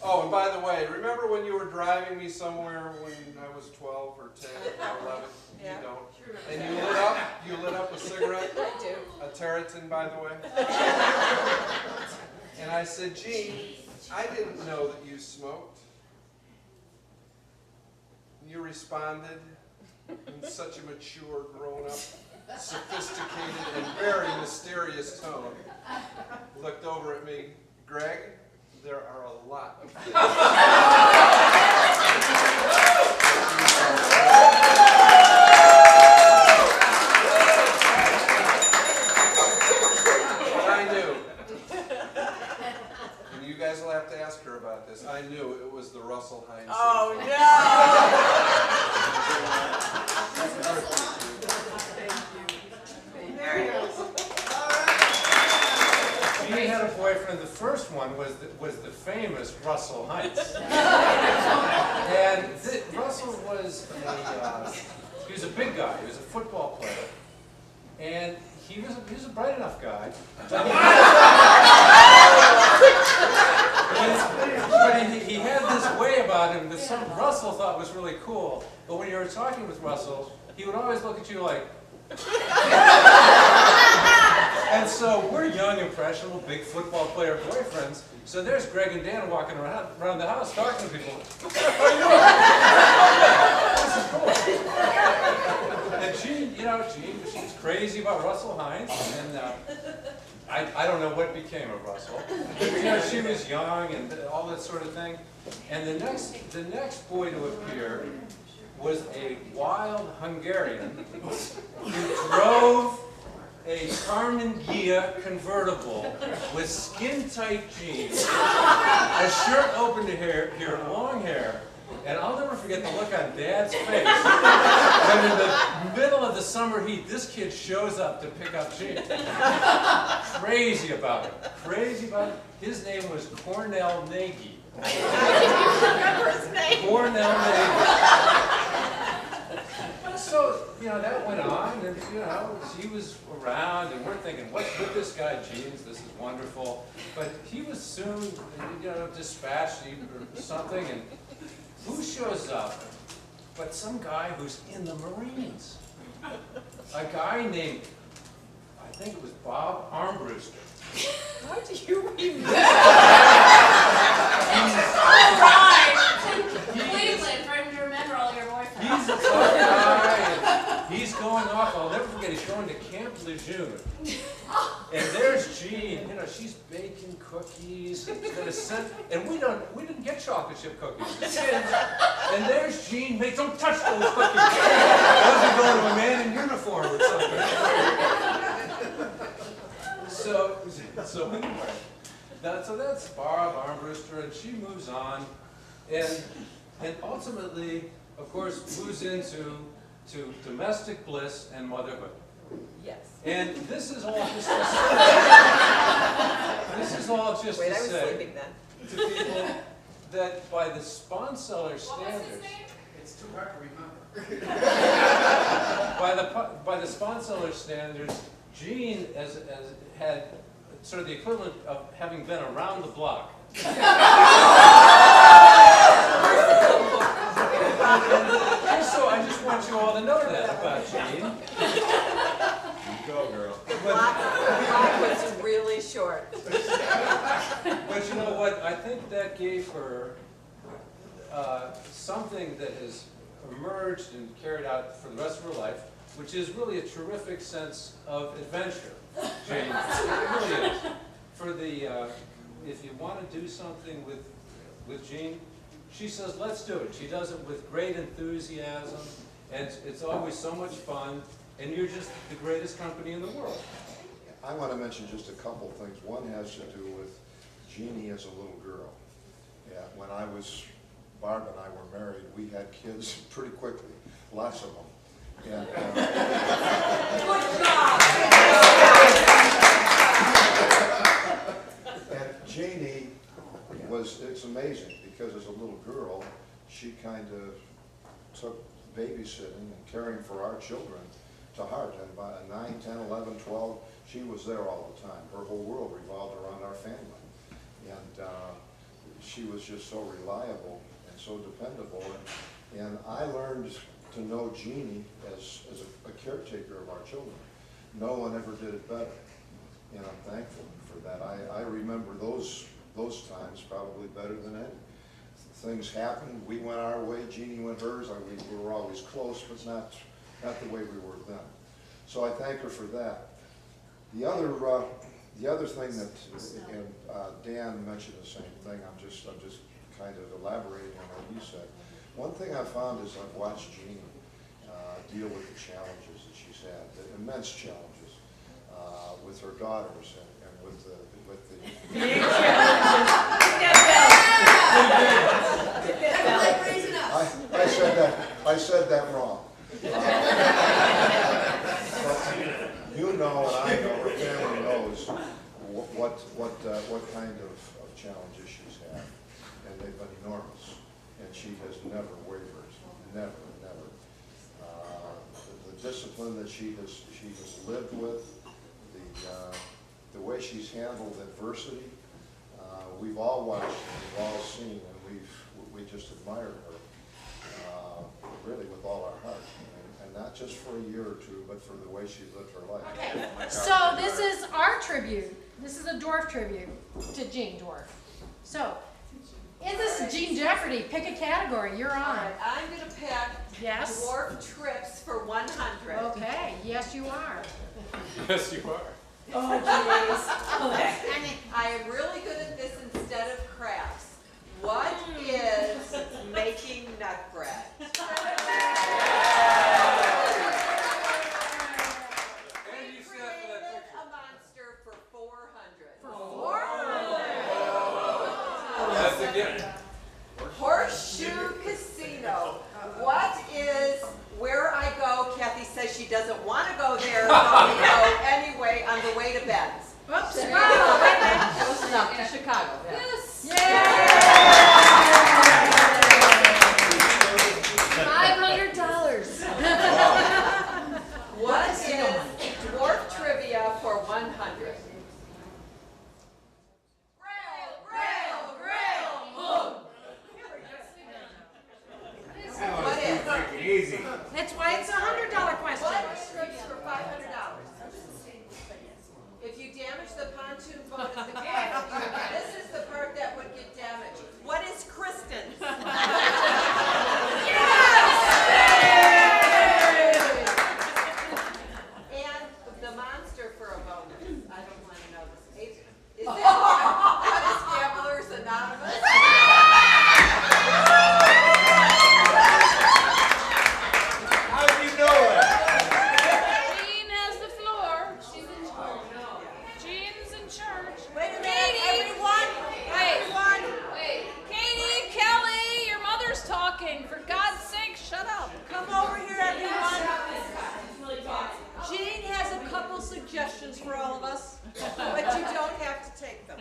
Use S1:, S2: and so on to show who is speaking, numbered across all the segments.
S1: Oh, and by the way, remember when you were driving me somewhere when I was 12 or 10 or 11?
S2: Yeah.
S1: You don't. And you lit up a cigarette?
S2: I do.
S1: A Territon, by the way. And I said, Gene, I didn't know that you smoked. And you responded in such a mature, grown-up, sophisticated, and very mysterious tone. Looked over at me, Greg, there are a lot of things. But I knew. And you guys will have to ask her about this. I knew it was the Russell Hines.
S2: Oh, no! Very nice.
S3: She had a boyfriend. The first one was the famous Russell Hines. And Russell was he was a big guy. He was a football player, and he was a bright enough guy. But he had this way about him that some Russell thought was really cool. But when you were talking with Russell, he would always look at you like. And so we're young, impressionable, big football player boyfriends. So there's Greg and Dan walking around the house talking to people. How you doing? This is cool. And Gene, she's crazy about Russell Hines, and I don't know what became of Russell. She was young and all that sort of thing. And the next boy to appear was a wild Hungarian who drove a Carmen Ghia convertible with skin-tight jeans, a shirt open to here, long hair, and I'll never forget the look on Dad's face when in the middle of the summer heat, this kid shows up to pick up Gene. Crazy about it. Crazy about it. His name was Cornell Nagy.
S2: I remember his name.
S1: Cornell Nagy. So, that went on, and, she was around, and we're thinking, what's with this guy, Gene's? This is wonderful. But he was soon, dispatched or something, and who shows up but some guy who's in the Marines? A guy named, I think it was Bob Armbruster.
S2: How do you remember?
S4: All right. Cleveland, for him to remember all your boyfriends.
S1: He's a tough guy, and he's going off. I'll never forget. He's going to Camp Lejeune, and there's Gene. She's baking cookies. And we didn't get chocolate chip cookies. And there's Gene. Don't touch those cookies. Those are going to a man in uniform or something. So anyway, so that's Barb Armbruster, and she moves on, and ultimately, of course, moves into domestic bliss and motherhood.
S2: Yes.
S1: And this is all just to
S2: Wait, I was
S1: say
S2: sleeping then.
S1: to people that by the Sponseller
S4: What was his
S1: standards,
S4: name?
S5: It's too hard to remember.
S1: by the Sponseller standards, Gene had sort of the equivalent of having been around the block. So I just want you all to know that about Gene. You go, girl.
S2: The block was really short.
S1: But you know what? I think that gave her something that has emerged and carried out for the rest of her life, which is really a terrific sense of adventure. Jane, it really is. For the if you want to do something with Gene, she says, let's do it. She does it with great enthusiasm, and it's always so much fun, and you're just the greatest company in the world.
S6: I want to mention just a couple things. One has to do with Jeannie as a little girl. Yeah, when Barb and I were married, we had kids pretty quickly, lots of them. And,
S2: Good job.
S6: and Jeannie it's amazing, because as a little girl, she kind of took babysitting and caring for our children to heart. And by 9, 10, 11, 12, she was there all the time. Her whole world revolved around our family. And she was just so reliable and so dependable. And I learned to know Jeannie as a caretaker of our children. No one ever did it better, and I'm thankful for that. I remember those times probably better than any. Things happened, we went our way, Jeannie went hers. We were always close, but not the way we were then. So I thank her for that. The other thing that, and Dan mentioned the same thing, I'm just kind of elaborating on what you said. One thing I found is I've watched Jeannie deal with the challenges that she's had, the immense challenges with her daughters and with the I said that wrong. But you know, and I know, her family knows what kind of challenges she's had, and they've been enormous. And she has never wavered, never. The discipline that she has lived with, the way she's handled adversity, we've all watched and we've all seen, and we just admire her, really with all our heart, and not just for a year or two, but for the way she lived her life.
S7: Okay, so this is our tribute. This is a dwarf tribute to Jean Dwarf. So, in this Jean Jeopardy, pick a category. You're
S2: All
S7: on.
S2: right, I'm gonna pick
S7: Yes.
S2: dwarf trips for 100.
S7: Okay. Yes, you are.
S3: Yes, you are.
S2: Oh, jeez. I am really good at this instead of crafts. What is making nut bread?
S3: And you
S2: We
S3: said for that
S2: created
S3: picture.
S2: a monster for 400.
S3: That's the gift.
S2: Horseshoe Casino. What is where I go? Kathy says she doesn't want to go there, but we go anyway on the way to Ben's.
S7: Whoops.
S2: Close enough to Chicago.
S4: Yes. $500.
S2: What is dwarf trivia for 100? What is?
S5: Easy.
S7: That's why it's a $100 question.
S2: What trips for $500? If you damage the pontoon boat at the game, this is the part that would get damaged. What is Kristen? And the monster for a bonus. I don't want to know this. Is that what is Gamblers Anonymous?
S5: How do you know that?
S4: Jean has the floor. She's in charge. Jean's in charge.
S2: Wait a minute,
S4: Katie!
S2: everyone!
S4: Wait. Katie, Kelly, your mother's talking. For God's sake, shut up.
S2: Come over here, everyone. Jean has a couple suggestions for all of us, but you don't have to take them.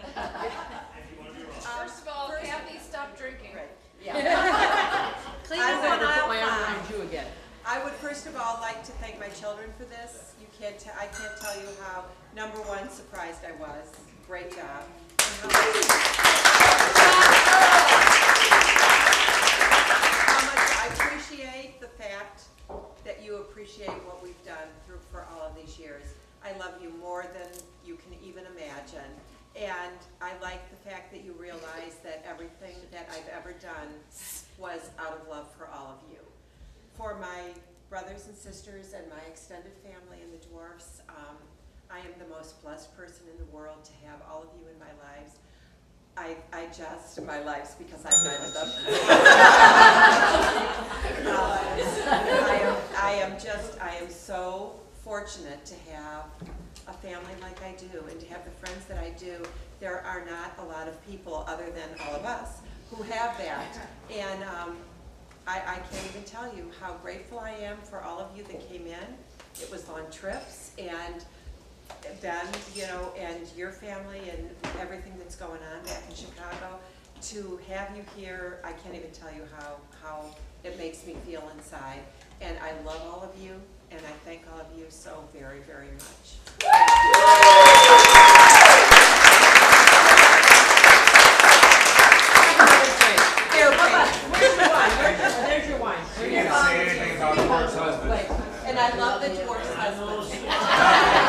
S4: First of all, Kathy, stop drinking.
S7: Clean
S2: I
S7: up
S2: would
S7: on aisle
S2: put my arm
S7: 5.
S2: around you again. I would first of all like to thank my children for this. I can't tell you how, number one, surprised I was. Great job. And how much I appreciate the fact that you appreciate what we've done for all of these years. I love you more than you can even imagine. And I like the fact that you realize that everything that I've ever done was out of love for all of you. For my brothers and sisters and my extended family and the dwarfs, I am the most blessed person in the world to have all of you in my lives. My lives because I've met them. I am so fortunate to have a family like I do and to have the friends that I do. There are not a lot of people other than all of us who have that. And I can't even tell you how grateful I am for all of you that came in. It was on trips, and Ben, and your family and everything that's going on back in Chicago. To have you here, I can't even tell you how it makes me feel inside. And I love all of you, and I thank all of you so very, very much. And I love the dwarf's husband.